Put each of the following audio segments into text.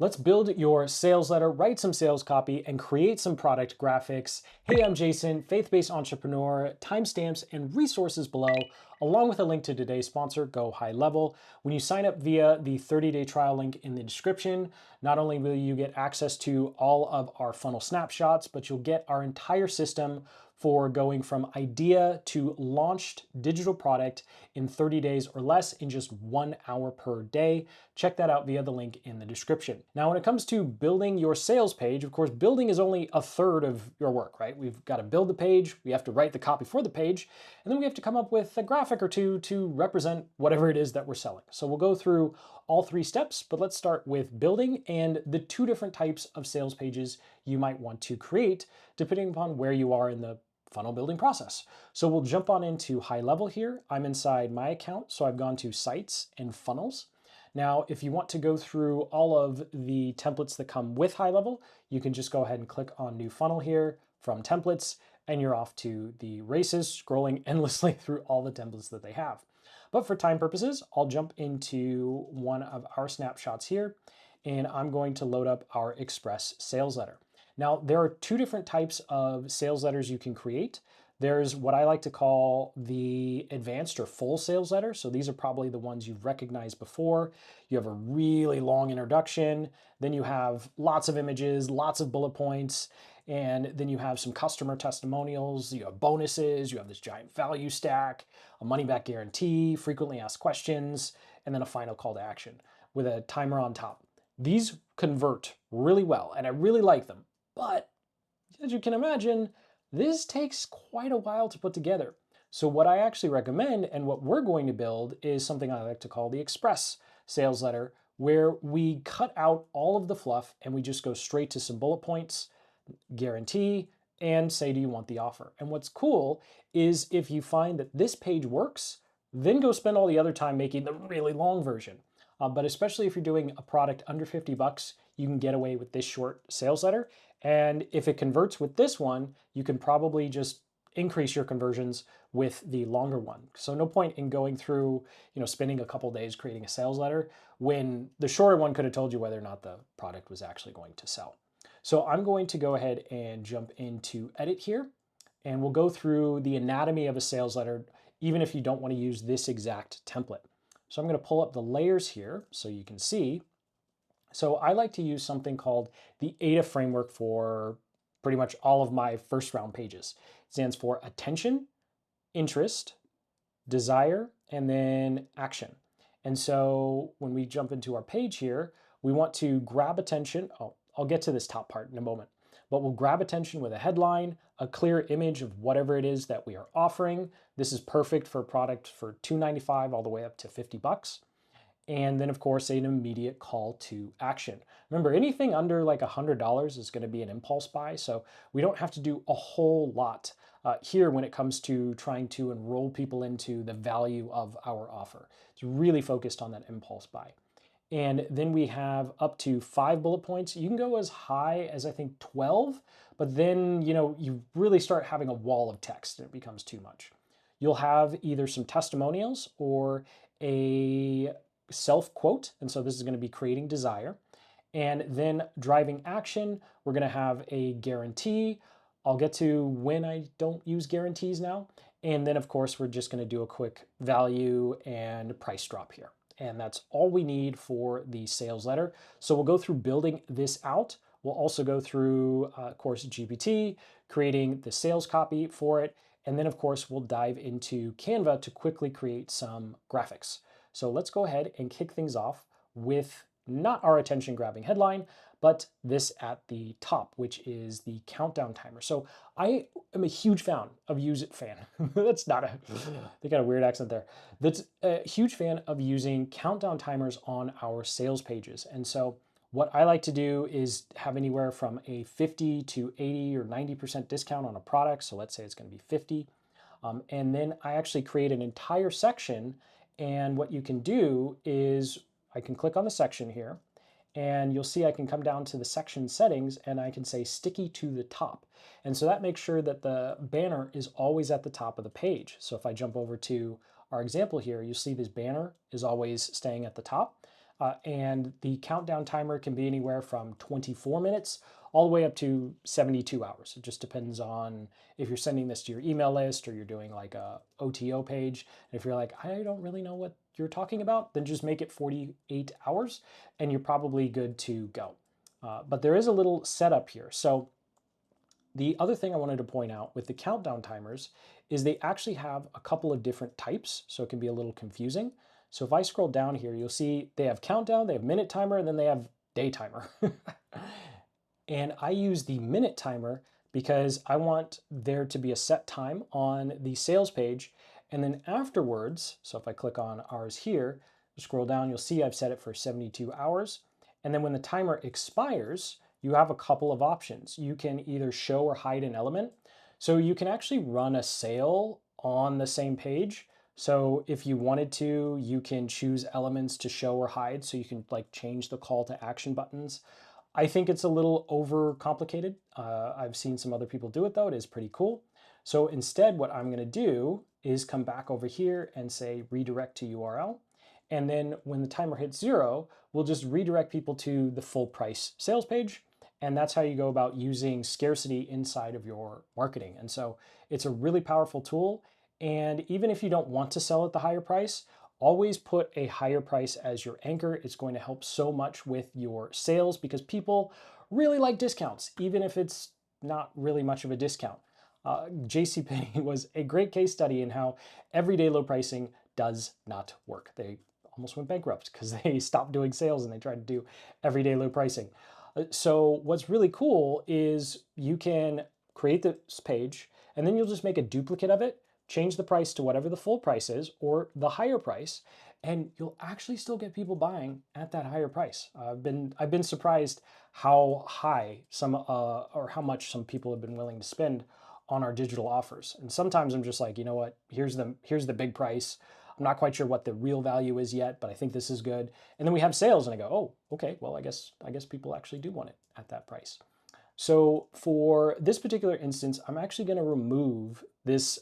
Let's build your sales letter, write some sales copy, and create some product graphics. Hey, I'm Jason, faith-based entrepreneur. Timestamps and resources below, along with a link to today's sponsor, Go High Level. When you sign up via the 30-day trial link in the description, not only will you get access to all of our funnel snapshots, but you'll get our entire system for going from idea to launched digital product in 30 days or less in just 1 hour per day. Check that out via the link in the description. Now, when it comes to building your sales page, of course, building is only a third of your work, right? We've got to build the page, we have to write the copy for the page, and then we have to come up with a graphic or two to represent whatever it is that we're selling. So we'll go through all 3 steps, but let's start with building and the 2 different types of sales pages you might want to create, depending upon where you are in the funnel building process. So we'll jump on into high level here. I'm inside my account, so I've gone to sites and funnels. Now, if you want to go through all of the templates that come with high level, you can just go ahead and click on new funnel here from templates, and you're off to the races, scrolling endlessly through all the templates that they have. But for time purposes, I'll jump into one of our snapshots here, and I'm going to load up our Express sales letter. Now, there are 2 different types of sales letters you can create. There's what I like to call the advanced or full sales letter. So these are probably the ones you've recognized before. You have a really long introduction, then you have lots of images, lots of bullet points, and then you have some customer testimonials, you have bonuses, you have this giant value stack, a money back guarantee, frequently asked questions, and then a final call to action with a timer on top. These convert really well, and I really like them. But as you can imagine, this takes quite a while to put together. So what I actually recommend and what we're going to build is something I like to call the Express sales letter, where we cut out all of the fluff and we just go straight to some bullet points, guarantee, and say, do you want the offer? And what's cool is if you find that this page works, then go spend all the other time making the really long version. But especially if you're doing a product under 50 bucks, you can get away with this short sales letter. And if it converts with this one, you can probably just increase your conversions with the longer one. So no point in going through, spending a couple days creating a sales letter when the shorter one could have told you whether or not the product was actually going to sell. So I'm going to go ahead and jump into edit here, and we'll go through the anatomy of a sales letter, even if you don't want to use this exact template. So I'm going to pull up the layers here so you can see. So I like to use something called the AIDA framework for pretty much all of my first round pages. It stands for attention, interest, desire, and then action. And so when we jump into our page here, we want to grab attention. Oh, I'll get to this top part in a moment, but we'll grab attention with a headline, a clear image of whatever it is that we are offering. This is perfect for a product for $2.95 all the way up to 50 bucks. And then of course, an immediate call to action. Remember, anything under like $100 is going to be an impulse buy. So we don't have to do a whole lot here when it comes to trying to enroll people into the value of our offer. It's really focused on that impulse buy. And then we have up to 5 bullet points. You can go as high as I think 12, but then, you really start having a wall of text and it becomes too much. You'll have either some testimonials or a self quote. And so this is going to be creating desire. And then driving action, we're going to have a guarantee. I'll get to when I don't use guarantees now. And then of course, we're just going to do a quick value and price drop here. And that's all we need for the sales letter. So we'll go through building this out. We'll also go through, of course, GPT, creating the sales copy for it. And then, of course, we'll dive into Canva to quickly create some graphics. So let's go ahead and kick things off with not our attention-grabbing headline, but this at the top, which is the countdown timer. So I am a huge fan of That's not a, they got a weird accent there. That's a huge fan of using countdown timers on our sales pages. And so what I like to do is have anywhere from a 50 to 80 or 90% discount on a product. So let's say it's going to be 50. And then I actually create an entire section. And what you can do is I can click on the section here, and you'll see I can come down to the section settings and I can say sticky to the top. And so that makes sure that the banner is always at the top of the page. So if I jump over to our example here, you'll see this banner is always staying at the top. and the countdown timer can be anywhere from 24 minutes all the way up to 72 hours. It just depends on if you're sending this to your email list or you're doing like a OTO page. And if you're like, I don't really know what you're talking about, then just make it 48 hours and you're probably good to go. But there is a little setup here. So the other thing I wanted to point out with the countdown timers is they actually have a couple of different types, so it can be a little confusing. So if I scroll down here, you'll see they have countdown, they have minute timer, and then they have day timer. And I use the minute timer because I want there to be a set time on the sales page. And then afterwards, so if I click on ours here, scroll down, you'll see I've set it for 72 hours. And then when the timer expires, you have a couple of options. You can either show or hide an element. So you can actually run a sale on the same page. So if you wanted to, you can choose elements to show or hide. So you can like change the call to action buttons. I think it's a little over complicated. I've seen some other people do it though. It is pretty cool. So instead, what I'm going to do is come back over here and say redirect to URL. And then when the timer hits 0, we'll just redirect people to the full price sales page. And that's how you go about using scarcity inside of your marketing. And so it's a really powerful tool. And even if you don't want to sell at the higher price, always put a higher price as your anchor. It's going to help so much with your sales because people really like discounts, even if it's not really much of a discount. JCPenney was a great case study in how everyday low pricing does not work. They almost went bankrupt because they stopped doing sales and they tried to do everyday low pricing. So what's really cool is you can create this page and then you'll just make a duplicate of it, change the price to whatever the full price is or the higher price, and you'll actually still get people buying at that higher price. I've been surprised how high some or how much some people have been willing to spend on our digital offers. And sometimes I'm just like, you know what? Here's the big price. I'm not quite sure what the real value is yet, but I think this is good. And then we have sales and I go, oh, okay, well, I guess people actually do want it at that price. So for this particular instance, I'm actually going to remove this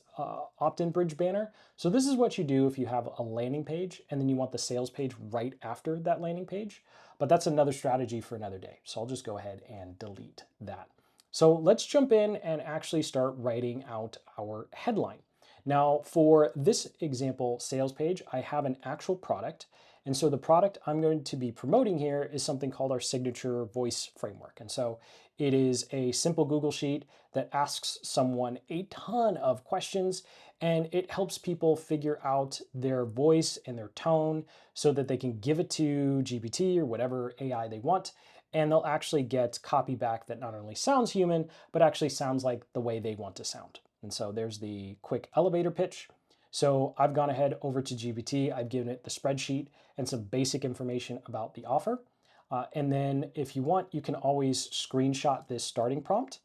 opt-in bridge banner. So this is what you do if you have a landing page and then you want the sales page right after that landing page. But that's another strategy for another day. So I'll just go ahead and delete that. So let's jump in and actually start writing out our headline. Now for this example sales page, I have an actual product. And so the product I'm going to be promoting here is something called our signature voice framework. And so it is a simple Google Sheet that asks someone a ton of questions and it helps people figure out their voice and their tone so that they can give it to GPT or whatever AI they want. And they'll actually get copy back that not only sounds human, but actually sounds like the way they want to sound. And so there's the quick elevator pitch. So I've gone ahead over to GPT, I've given it the spreadsheet and some basic information about the offer. And then if you want, you can always screenshot this starting prompt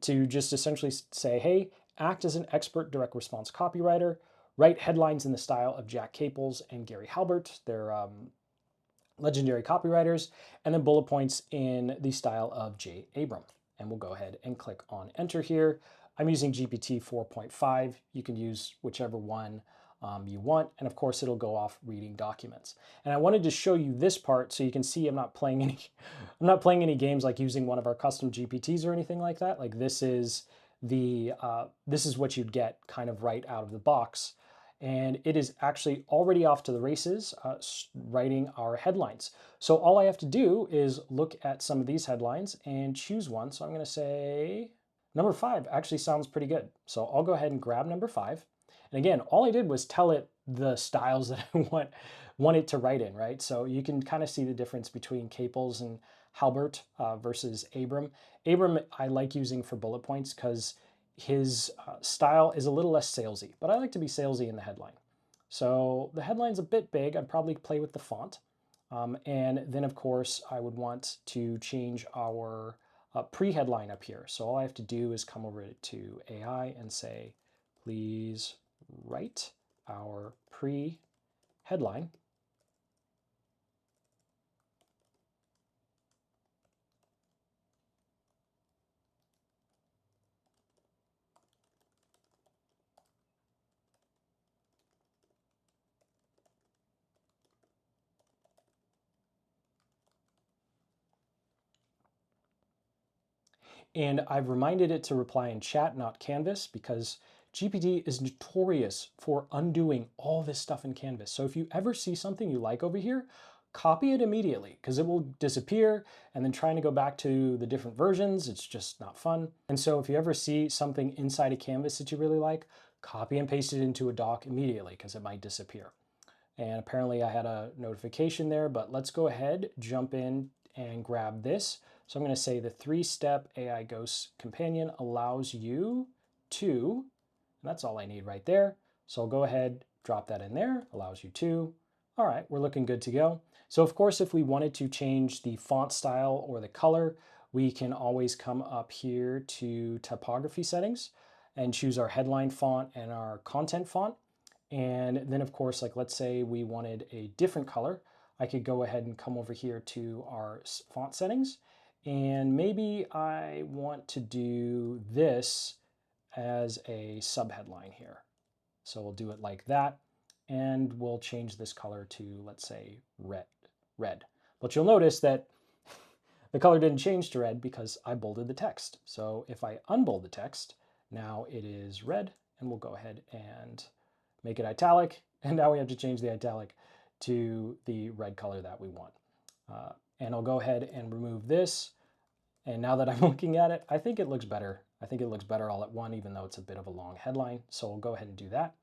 to just essentially say, hey, act as an expert direct response copywriter, write headlines in the style of Jack Caples and Gary Halbert. They're legendary copywriters, and then bullet points in the style of Jay Abram. And we'll go ahead and click on enter here. I'm using GPT 4.5. You can use whichever one you want. And of course, it'll go off reading documents. And I wanted to show you this part so you can see I'm not playing any games like using one of our custom GPTs or anything like that. Like this is what you'd get kind of right out of the box. And it is actually already off to the races writing our headlines. So all I have to do is look at some of these headlines and choose one. So I'm going to say number 5 actually sounds pretty good. So I'll go ahead and grab number 5. And again, all I did was tell it the styles that I want it to write in, right? So you can kind of see the difference between Caples and Halbert versus Abram. Abram I like using for bullet points because his style is a little less salesy, but I like to be salesy in the headline. So the headline's a bit big. I'd probably play with the font. And then of course I would want to change our pre-headline up here. So all I have to do is come over to AI and say, please write our pre-headline. And I've reminded it to reply in chat, not Canvas, because GPT is notorious for undoing all this stuff in Canvas. So if you ever see something you like over here, copy it immediately because it will disappear, and then trying to go back to the different versions, it's just not fun. And so if you ever see something inside a Canvas that you really like, copy and paste it into a doc immediately because it might disappear. And apparently I had a notification there, but let's go ahead, jump in and grab this. So I'm going to say the 3-step AI Ghost Companion allows you to, and that's all I need right there. So I'll go ahead, drop that in there, allows you to. All right, we're looking good to go. So of course, if we wanted to change the font style or the color, we can always come up here to typography settings and choose our headline font and our content font. And then of course, like let's say we wanted a different color, I could go ahead and come over here to our font settings. And maybe I want to do this as a subheadline here. So we'll do it like that. And we'll change this color to, let's say, red. But you'll notice that the color didn't change to red because I bolded the text. So if I unbold the text, now it is red, and we'll go ahead and make it italic. And now we have to change the italic to the red color that we want. And I'll go ahead and remove this. And now that I'm looking at it, I think it looks better. I think it looks better all at one, even though it's a bit of a long headline. So we'll go ahead and do that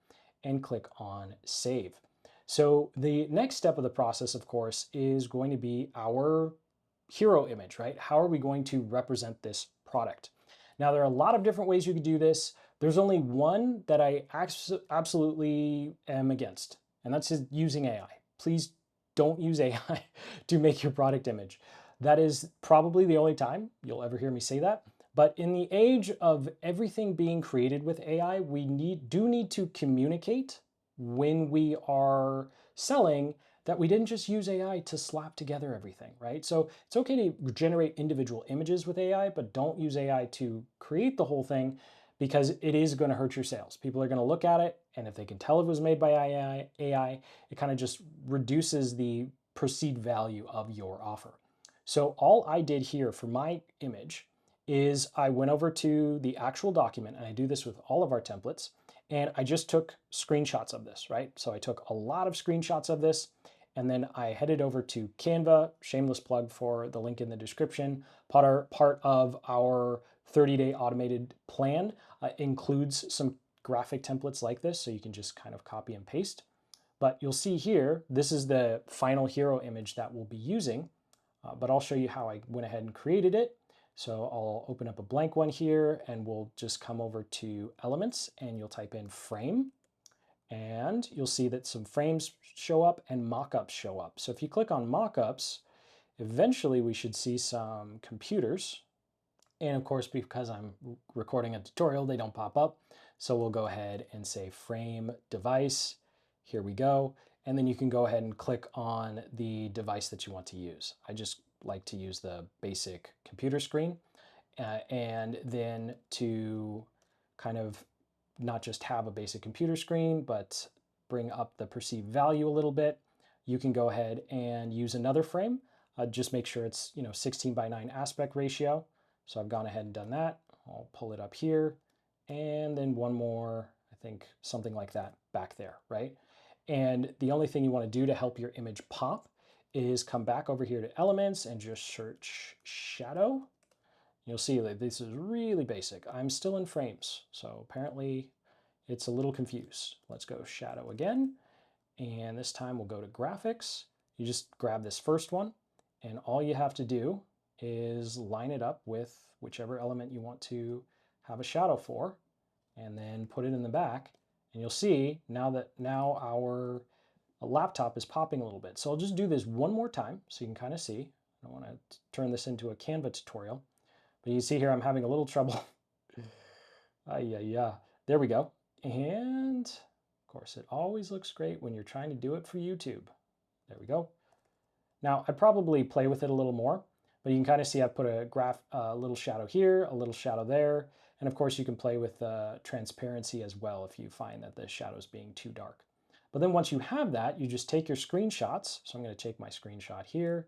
and click on save. So the next step of the process, of course, is going to be our hero image, right? How are we going to represent this product? Now, there are a lot of different ways you could do this. There's only one that I absolutely am against, and that's just using AI. Please don't use AI to make your product image. That is probably the only time you'll ever hear me say that. But in the age of everything being created with AI, we do need to communicate when we are selling that we didn't just use AI to slap together everything, right? So it's okay to generate individual images with AI, but don't use AI to create the whole thing because it is going to hurt your sales. People are going to look at it, and if they can tell it was made by AI, it kind of just reduces the perceived value of your offer. So all I did here for my image is I went over to the actual document, and I do this with all of our templates, and I just took screenshots of this, right? So I took a lot of screenshots of this, and then I headed over to Canva, shameless plug for the link in the description. Part of our 30-day automated plan includes some graphic templates like this, so you can just kind of copy and paste. But you'll see here, this is the final hero image that we'll be using, but I'll show you how I went ahead and created it. So I'll open up a blank one here, and we'll just come over to elements, and you'll type in frame, and you'll see that some frames show up and mock-ups show up. So if you click on mock-ups, eventually we should see some computers. And of course, because I'm recording a tutorial, they don't pop up. So we'll go ahead and say frame device. Here we go. And then you can go ahead and click on the device that you want to use. I just like to use the basic computer screen. And then to kind of not just have a basic computer screen, but bring up the perceived value a little bit, you can go ahead and use another frame. Just make sure it's 16:9 aspect ratio. So I've gone ahead and done that. I'll pull it up here, and then one more, I think something like that back there, right? And the only thing you want to do to help your image pop is come back over here to elements and just search shadow. You'll see that this is really basic. I'm still in frames, so apparently it's a little confused. Let's go shadow again, and this time we'll go to graphics. You just grab this first one, and all you have to do is line it up with whichever element you want to have a shadow for, and then put it in the back, and you'll see now our laptop is popping a little bit. So I'll just do this one more time so you can kind of see. I don't want to turn this into a Canva tutorial, but you see here I'm having a little trouble. Yeah, there we go. And of course it always looks great when you're trying to do it for YouTube. There we go. Now I'd probably play with it a little more, but you can kind of see I've put a little shadow here, a little shadow there, and of course you can play with transparency as well if you find that the shadow is being too dark. But then once you have that, you just take your screenshots. So I'm going to take my screenshot here,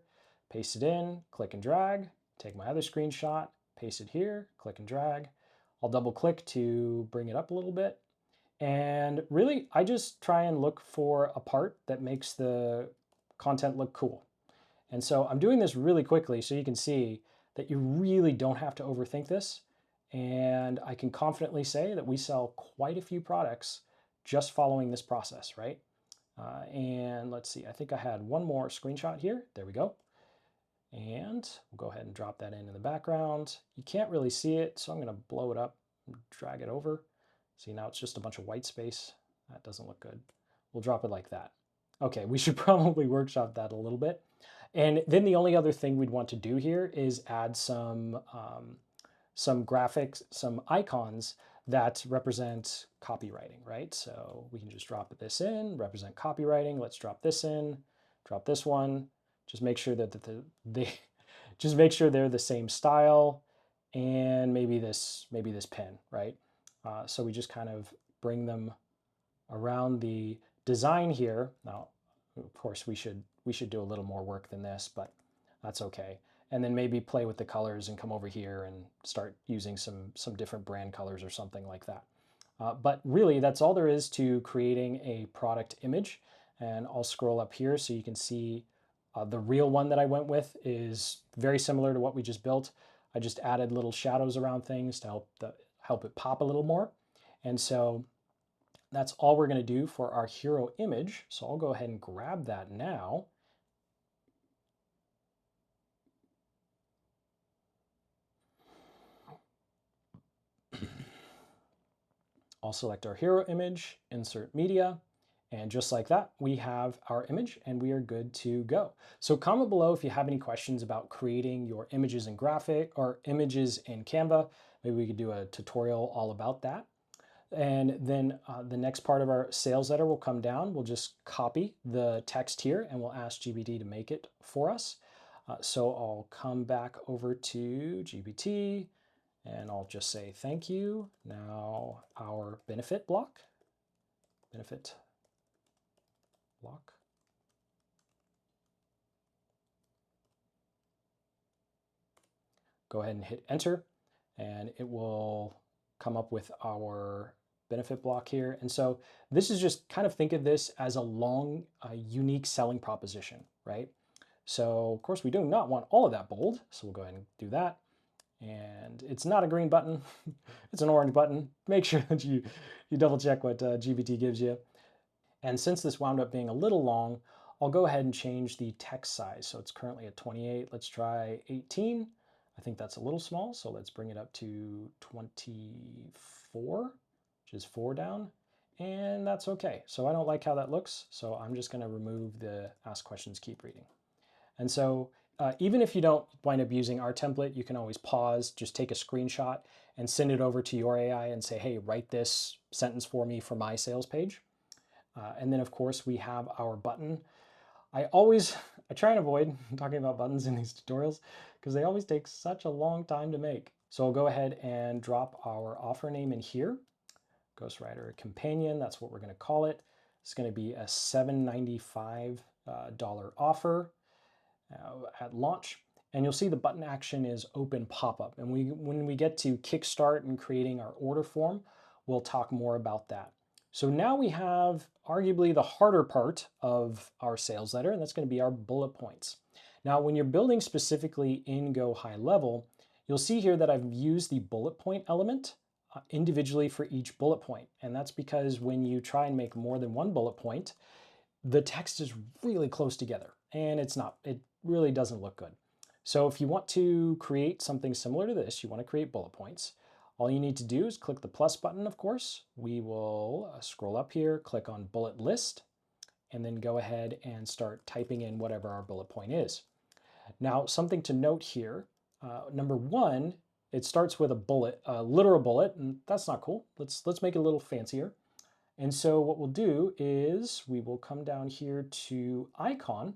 paste it in, click and drag, take my other screenshot, paste it here, click and drag. I'll double click to bring it up a little bit. And really, I just try and look for a part that makes the content look cool. And so I'm doing this really quickly so you can see that you really don't have to overthink this. And I can confidently say that we sell quite a few products just following this process, right? And let's see, I think I had one more screenshot here. There we go. And we'll go ahead and drop that in the background. You can't really see it, so I'm going to blow it up and drag it over. See, now it's just a bunch of white space. That doesn't look good. We'll drop it like that. Okay, we should probably workshop that a little bit. And then the only other thing we'd want to do here is add some graphics, some icons that represent copywriting, right? So we can just drop this in, represent copywriting. Let's drop this in, drop this one. Just make sure that just make sure they're the same style, and maybe this pin, right? So we just kind of bring them around the design here. Now, of course, we should do a little more work than this, but that's okay. And then maybe play with the colors and come over here and start using some different brand colors or something like that. But really, that's all there is to creating a product image. And I'll scroll up here so you can see the real one that I went with is very similar to what we just built. I just added little shadows around things to help it pop a little more. And so that's all we're going to do for our hero image. So I'll go ahead and grab that now. I'll select our hero image, insert media, and just like that, we have our image and we are good to go. So comment below if you have any questions about creating your images in graphic or images in Canva. Maybe we could do a tutorial all about that. And then the next part of our sales letter will come down. We'll just copy the text here and we'll ask GPT to make it for us. So I'll come back over to GPT and I'll just say thank you. Now our benefit block. Go ahead and hit enter and it will come up with our benefit block here. And so this is just kind of think of this as a long, unique selling proposition, right? So of course we do not want all of that bold. So we'll go ahead and do that. And it's not a green button, it's an orange button. Make sure that you double check what GPT gives you. And since this wound up being a little long, I'll go ahead and change the text size. So it's currently at 28. Let's try 18. I think that's a little small, so let's bring it up to 24, which is 4 down, and that's okay. So I don't like how that looks, so I'm just going to remove the ask questions, keep reading. And so even if you don't wind up using our template, you can always pause, just take a screenshot and send it over to your AI and say, hey, write this sentence for me for my sales page. And then of course we have our button. I try and avoid talking about buttons in these tutorials because they always take such a long time to make. So I'll go ahead and drop our offer name in here. Ghostwriter Companion, that's what we're going to call it. It's going to be a $7.95 offer at launch. And you'll see the button action is open pop-up. And when we get to Kickstart and creating our order form, we'll talk more about that. So now we have arguably the harder part of our sales letter, and that's going to be our bullet points. Now, when you're building specifically in Go High Level, you'll see here that I've used the bullet point element individually for each bullet point. And that's because when you try and make more than one bullet point, the text is really close together and it really doesn't look good. So if you want to create something similar to this, you want to create bullet points. All you need to do is click the plus button, of course. We will scroll up here, click on bullet list, and then go ahead and start typing in whatever our bullet point is. Now, something to note here, number one, it starts with a bullet, a literal bullet, and that's not cool. Let's make it a little fancier. And so what we'll do is we will come down here to icon,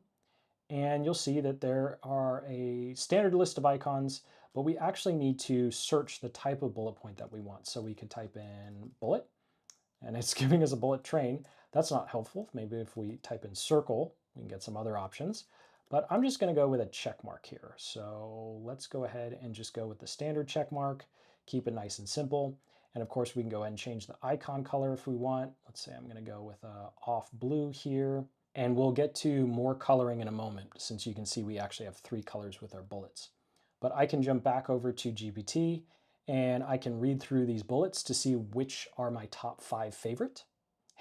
and you'll see that there are a standard list of icons, but we actually need to search the type of bullet point that we want. So we could type in bullet, and it's giving us a bullet train. That's not helpful. Maybe if we type in circle, we can get some other options. but I'm just going to go with a check mark here. So let's go ahead and just go with the standard check mark, keep it nice and simple. And of course we can go ahead and change the icon color if we want. Let's say I'm going to go with a off blue here, and we'll get to more coloring in a moment, since you can see we actually have 3 colors with our bullets. But I can jump back over to GPT and I can read through these bullets to see which are my top 5 favorite.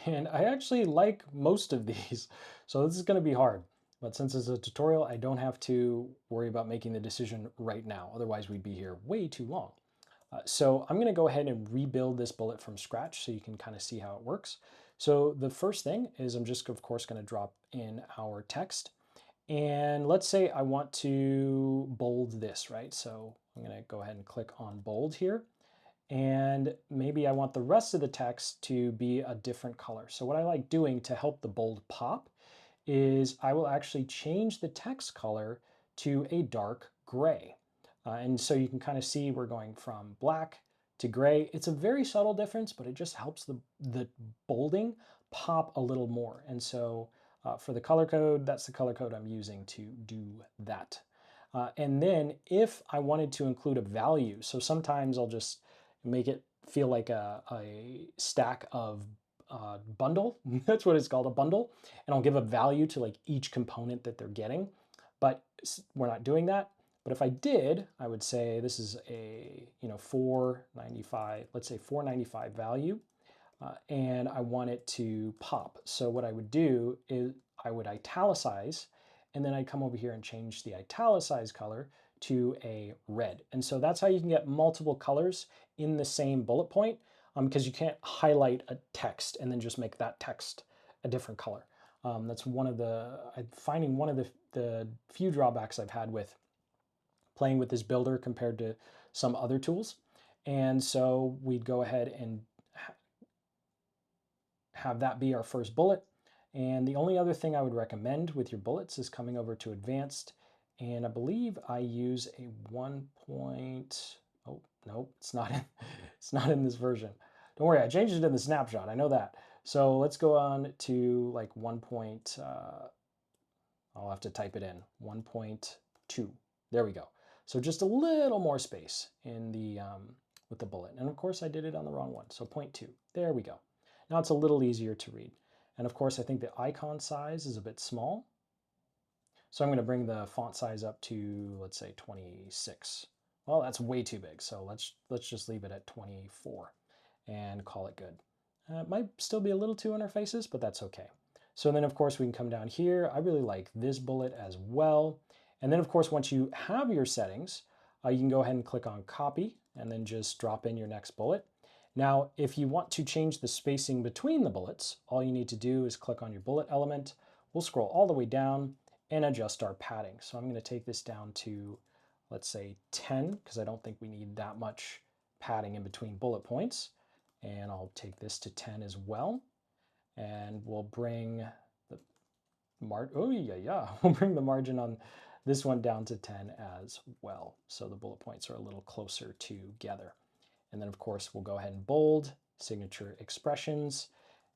And I actually like most of these, so this is going to be hard. But since it's a tutorial, I don't have to worry about making the decision right now. Otherwise, we'd be here way too long. So I'm going to go ahead and rebuild this bullet from scratch so you can kind of see how it works. So the first thing is I'm just, of course, going to drop in our text. And let's say I want to bold this, right? So I'm going to go ahead and click on bold here. And maybe I want the rest of the text to be a different color. So what I like doing to help the bold pop is I will actually change the text color to a dark gray. And so you can kind of see we're going from black to gray. It's a very subtle difference, but it just helps the bolding pop a little more. And so for the color code, that's the color code I'm using to do that. And then if I wanted to include a value, so sometimes I'll just make it feel like a stack of bundle. That's what it's called, a bundle. And I'll give a value to like each component that they're getting. But we're not doing that. But if I did, I would say this is a 495, let's say 495 value, and I want it to pop. So what I would do is I would italicize, and then I'd come over here and change the italicized color to a red. And so that's how you can get multiple colors in the same bullet point, because you can't highlight a text and then just make that text a different color. That's one of I'm finding one of the few drawbacks I've had with playing with this builder compared to some other tools. And so we'd go ahead and have that be our first bullet. And the only other thing I would recommend with your bullets is coming over to advanced. And I believe I use a 1 point, oh, no, it's not in this version. Don't worry, I changed it in the snapshot, I know that. So let's go on to like 1 point, I'll have to type it in, 1.2. There we go. So just a little more space in the with the bullet. And of course I did it on the wrong one. So 0.2, there we go. Now it's a little easier to read. And of course I think the icon size is a bit small. So I'm going to bring the font size up to, let's say 26. Well, that's way too big. So let's just leave it at 24 and call it good. It might still be a little too in our faces, but that's okay. So then of course we can come down here. I really like this bullet as well. And then of course, once you have your settings, you can go ahead and click on copy and then just drop in your next bullet. Now, if you want to change the spacing between the bullets, all you need to do is click on your bullet element. We'll scroll all the way down and adjust our padding. So I'm going to take this down to, let's say 10, because I don't think we need that much padding in between bullet points. And I'll take this to 10 as well. And we'll bring the we'll bring the margin on this one down to 10 as well. So the bullet points are a little closer together. And then of course we'll go ahead and bold, signature expressions,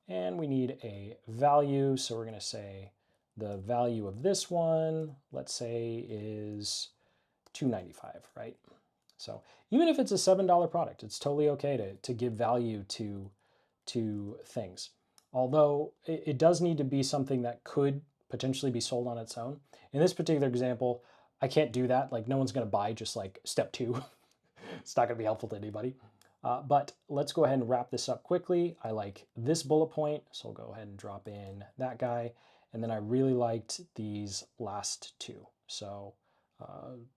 and we need a value. So we're going to say the value of this one, let's say is $2.95, right? So even if it's a $7 product, it's totally okay to give value to things. Although it does need to be something that could potentially be sold on its own. In this particular example, I can't do that. Like no one's going to buy just like step 2. It's not going to be helpful to anybody. But let's go ahead and wrap this up quickly. I like this bullet point, so I'll go ahead and drop in that guy. And then I really liked these last 2. So,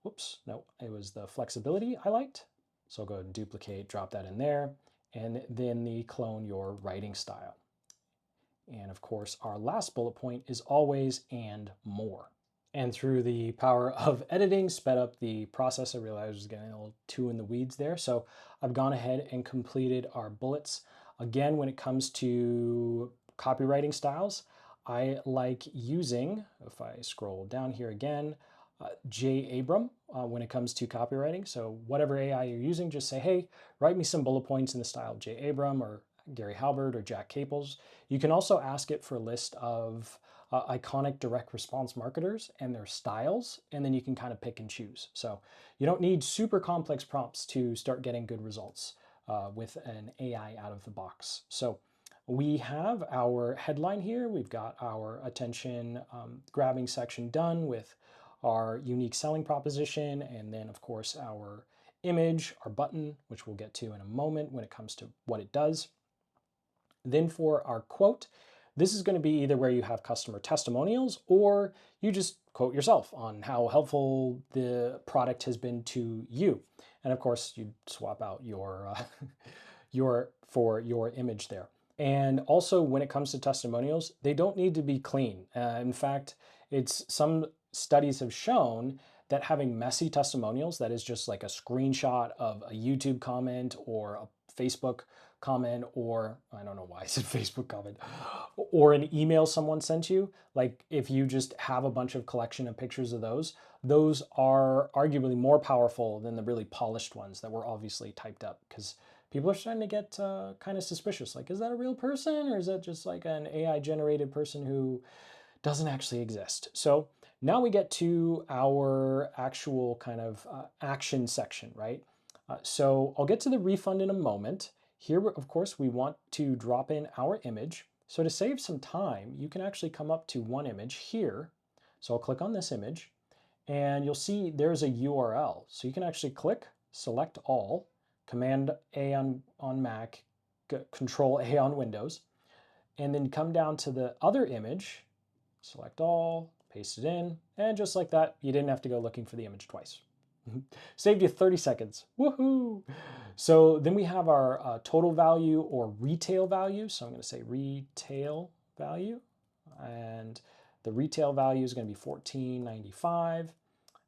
whoops, no, it was the flexibility I liked. So I'll go ahead and duplicate, drop that in there, and then the clone your writing style. And of course, our last bullet point is always and more. And through the power of editing, sped up the process. I realized I was getting a little too in the weeds there. So I've gone ahead and completed our bullets. Again, when it comes to copywriting styles, I like using, if I scroll down here again, J. Abram when it comes to copywriting. So whatever AI you're using, just say, hey, write me some bullet points in the style of J. Abram or Gary Halbert or Jack Capels. You can also ask it for a list of iconic direct response marketers and their styles, and then you can kind of pick and choose. So you don't need super complex prompts to start getting good results with an AI out of the box. So we have our headline here. We've got our attention grabbing section done with our unique selling proposition, and then of course our image, our button, which we'll get to in a moment when it comes to what it does. Then for our quote, this is going to be either where you have customer testimonials or you just quote yourself on how helpful the product has been to you. And of course, you swap out your your image there. And also when it comes to testimonials, they don't need to be clean. In fact, it's some studies have shown that having messy testimonials, that is just like a screenshot of a YouTube comment or a Facebook comment, or I don't know why I said Facebook comment, or an email someone sent you, like if you just have a bunch of collection of pictures of those are arguably more powerful than the really polished ones that were obviously typed up, because people are starting to get kind of suspicious. Like, is that a real person or is that just like an AI generated person who doesn't actually exist? So now we get to our actual kind of action section, right? So I'll get to the refund in a moment. Here, of course, we want to drop in our image. So to save some time, you can actually come up to one image here. So I'll click on this image and you'll see there's a URL. So you can actually click, select all, Command A on Mac, Control A on Windows, and then come down to the other image, select all, paste it in, and just like that, you didn't have to go looking for the image twice. Saved you 30 seconds. Woohoo! So then we have our total value or retail value. So I'm going to say retail value, and the retail value is going to be $14.95.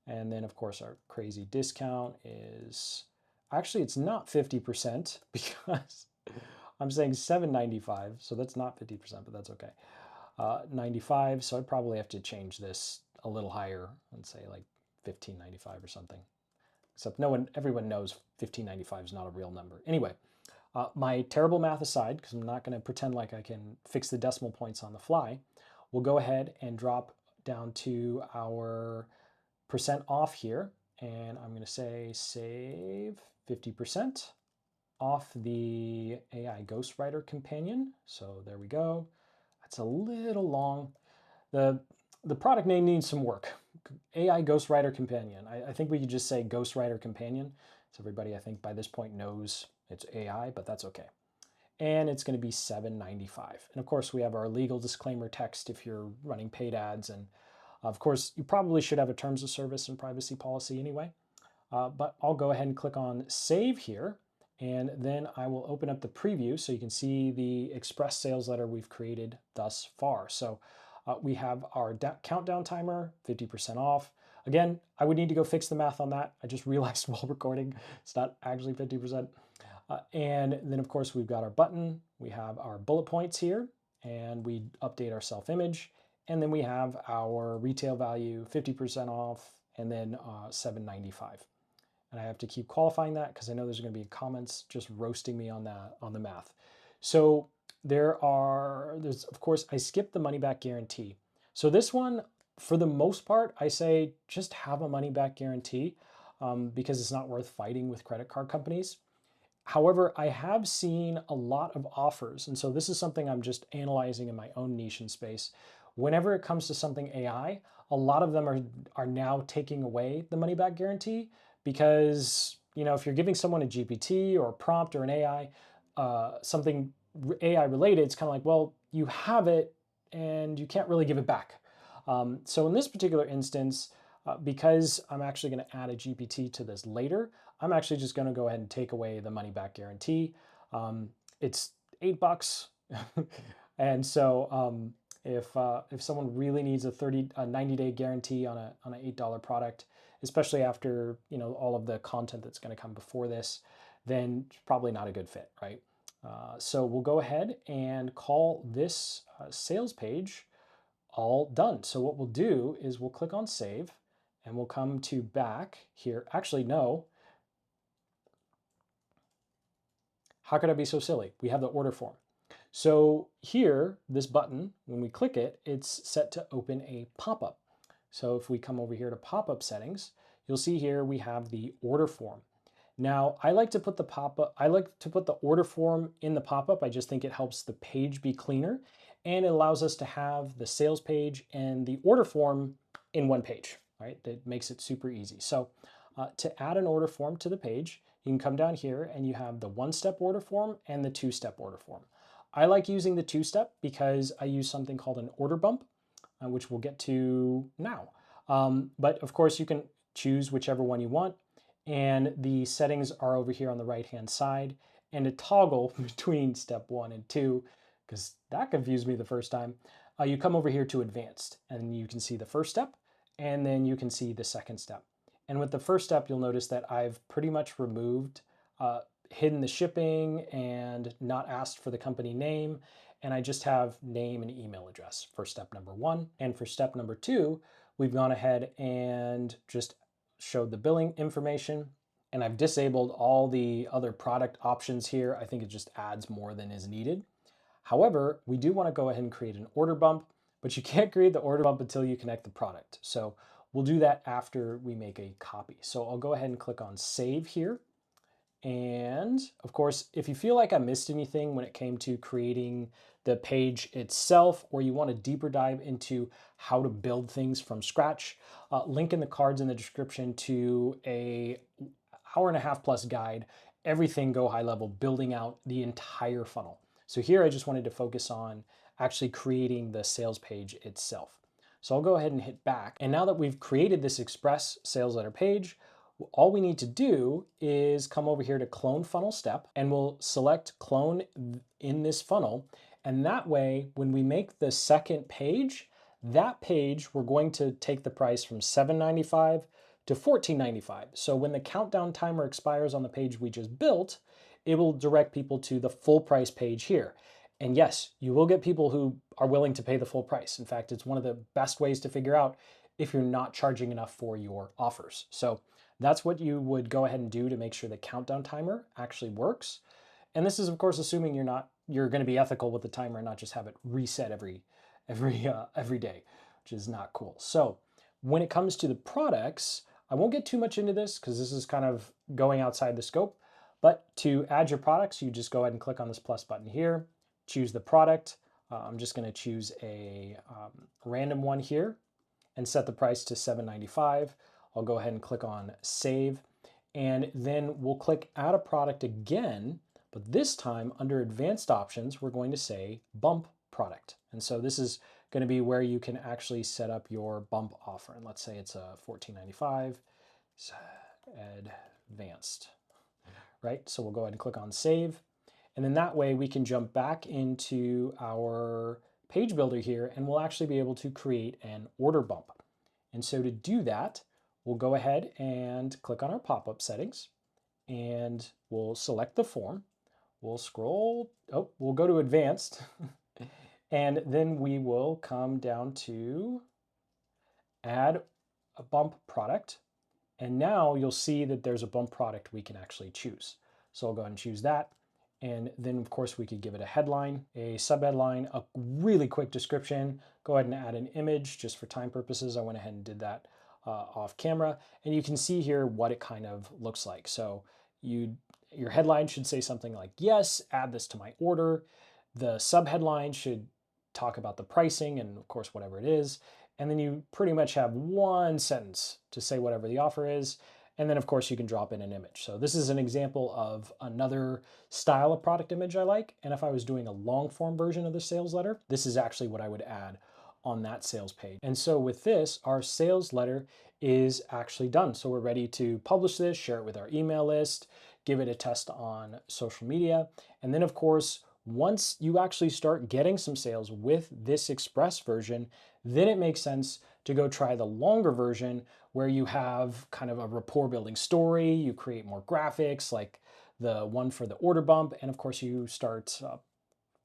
And then of course our crazy discount is, actually it's not 50% because I'm saying $7.95, so that's not 50%, but that's okay. 95, so I'd probably have to change this a little higher and say like $15.95 or something. Except everyone knows $15.95 is not a real number. Anyway, my terrible math aside, because I'm not going to pretend like I can fix the decimal points on the fly, we'll go ahead and drop down to our percent off here, and I'm going to say save 50% off the AI Ghostwriter companion. So there we go. That's a little long. The product name needs some work. AI Ghostwriter Companion. I think we could just say Ghostwriter Companion. So everybody, I think by this point knows it's AI, but that's okay. And it's going to be $7.95. And of course, we have our legal disclaimer text if you're running paid ads. And of course, you probably should have a terms of service and privacy policy anyway. But I'll go ahead and click on Save here. And then I will open up the preview so you can see the express sales letter we've created thus far. So we have our countdown timer, 50% off. Again, I would need to go fix the math on that. I just realized while recording, it's not actually 50%. And then of course we've got our button, we have our bullet points here, and we update our self-image. And then we have our retail value, 50% off, and then $7.95. And I have to keep qualifying that because I know there's going to be comments just roasting me on the math. So there's of course, I skipped the money back guarantee. So this one, for the most part, I say just have a money back guarantee because it's not worth fighting with credit card companies. However, I have seen a lot of offers, and so this is something I'm just analyzing in my own niche and space. Whenever it comes to something AI, a lot of them are now taking away the money back guarantee because, if you're giving someone a GPT or a prompt or an AI, something AI related, it's kind of like, well, you have it and you can't really give it back. So in this particular instance, because I'm actually going to add a GPT to this later, I'm actually just going to go ahead and take away the money back guarantee. It's $8. And so if someone really needs a 90-day guarantee on an $8 product, especially after all of the content that's going to come before this, then it's probably not a good fit, right? So we'll go ahead and call this sales page all done. So what we'll do is we'll click on save and we'll come to back here. Actually, no. How could I be so silly? We have the order form. So here, this button, when we click it, it's set to open a pop-up. So if we come over here to pop-up settings, you'll see here we have the order form. Now, I like to put the order form in the pop-up. I just think it helps the page be cleaner, and it allows us to have the sales page and the order form in one page, right? That makes it super easy. So to add an order form to the page, you can come down here and you have the one-step order form and the two-step order form. I like using the two-step because I use something called an order bump, which we'll get to now. But of course, you can choose whichever one you want. And the settings are over here on the right-hand side. And to toggle between step 1 and 2, because that confused me the first time, you come over here to advanced, and you can see the first step, and then you can see the second step. And with the first step, you'll notice that I've pretty much removed, hidden the shipping and not asked for the company name. And I just have name and email address for step number 1. And for step number 2, we've gone ahead and just showed the billing information. And I've disabled all the other product options here. I think it just adds more than is needed. However, we do want to go ahead and create an order bump, but you can't create the order bump until you connect the product. So we'll do that after we make a copy. So I'll go ahead and click on save here. And of course, if you feel like I missed anything when it came to creating the page itself, or you want a deeper dive into how to build things from scratch, link in the cards in the description to a hour-and-a-half plus guide, everything Go High Level, building out the entire funnel. So here I just wanted to focus on actually creating the sales page itself. So I'll go ahead and hit back. And now that we've created this express sales letter page, all we need to do is come over here to clone funnel step, and we'll select clone in this funnel. And that way, when we make the second page, that page, we're going to take the price from $7.95 to $14.95. So when the countdown timer expires on the page we just built, it will direct people to the full price page here. And yes, you will get people who are willing to pay the full price. In fact, it's one of the best ways to figure out if you're not charging enough for your offers. So that's what you would go ahead and do to make sure the countdown timer actually works. And this is, of course, assuming you're going to be ethical with the timer and not just have it reset every day, which is not cool. So when it comes to the products, I won't get too much into this because this is kind of going outside the scope. But to add your products, you just go ahead and click on this plus button here, choose the product. I'm just going to choose a random one here and set the price to $7.95. I'll go ahead and click on save, and then we'll click add a product again, but this time under advanced options, we're going to say bump product. And so this is going to be where you can actually set up your bump offer. And let's say it's a $14.95, advanced, right? So we'll go ahead and click on save. And then that way we can jump back into our page builder here, and we'll actually be able to create an order bump. And so to do that, we'll go ahead and click on our pop-up settings, and we'll select the form. We'll scroll, we'll go to advanced, and then we will come down to add a bump product. And now you'll see that there's a bump product we can actually choose. So I'll go ahead and choose that. And then of course we could give it a headline, a subheadline, a really quick description, go ahead and add an image just for time purposes. I went ahead and did that off camera, and you can see here what it kind of looks like. So your headline should say something like, yes, add this to my order. The subheadline should talk about the pricing and of course whatever it is. And then you pretty much have one sentence to say whatever the offer is. And then of course you can drop in an image. So this is an example of another style of product image I like. And if I was doing a long form version of the sales letter, this is actually what I would add on that sales page. And so with this, our sales letter is actually done. So we're ready to publish this, share it with our email list, give it a test on social media. And then of course, once you actually start getting some sales with this express version, then it makes sense to go try the longer version where you have kind of a rapport building story, you create more graphics like the one for the order bump, and of course you start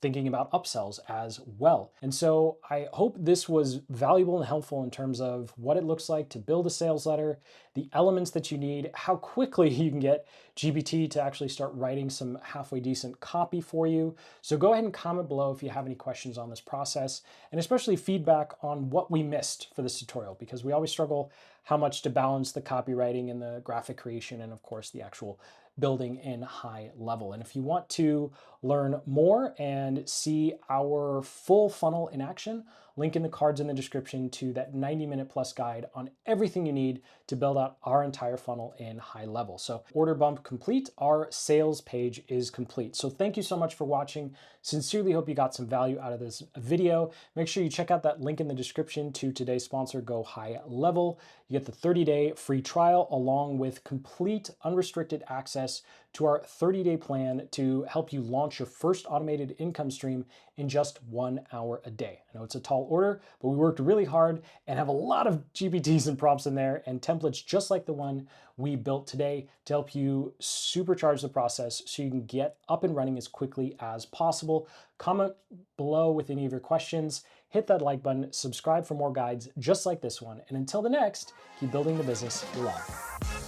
thinking about upsells as well. And so I hope this was valuable and helpful in terms of what it looks like to build a sales letter, the elements that you need, how quickly you can get GPT to actually start writing some halfway decent copy for you. So go ahead and comment below if you have any questions on this process, and especially feedback on what we missed for this tutorial, because we always struggle how much to balance the copywriting and the graphic creation and of course the actual building in high level. And if you want to learn more and see our full funnel in action, link in the cards in the description to that 90-minute plus guide on everything you need to build out our entire funnel in high level. So order bump complete, our sales page is complete. So thank you so much for watching. Sincerely hope you got some value out of this video. Make sure you check out that link in the description to today's sponsor, Go High Level. You get the 30-day free trial along with complete unrestricted access to our 30-day plan to help you launch your first automated income stream in just 1 hour a day. I know it's a tall order, but we worked really hard and have a lot of GPTs and prompts in there and templates just like the one we built today to help you supercharge the process so you can get up and running as quickly as possible. Comment below with any of your questions, hit that like button, subscribe for more guides just like this one, and until the next, keep building the business you love.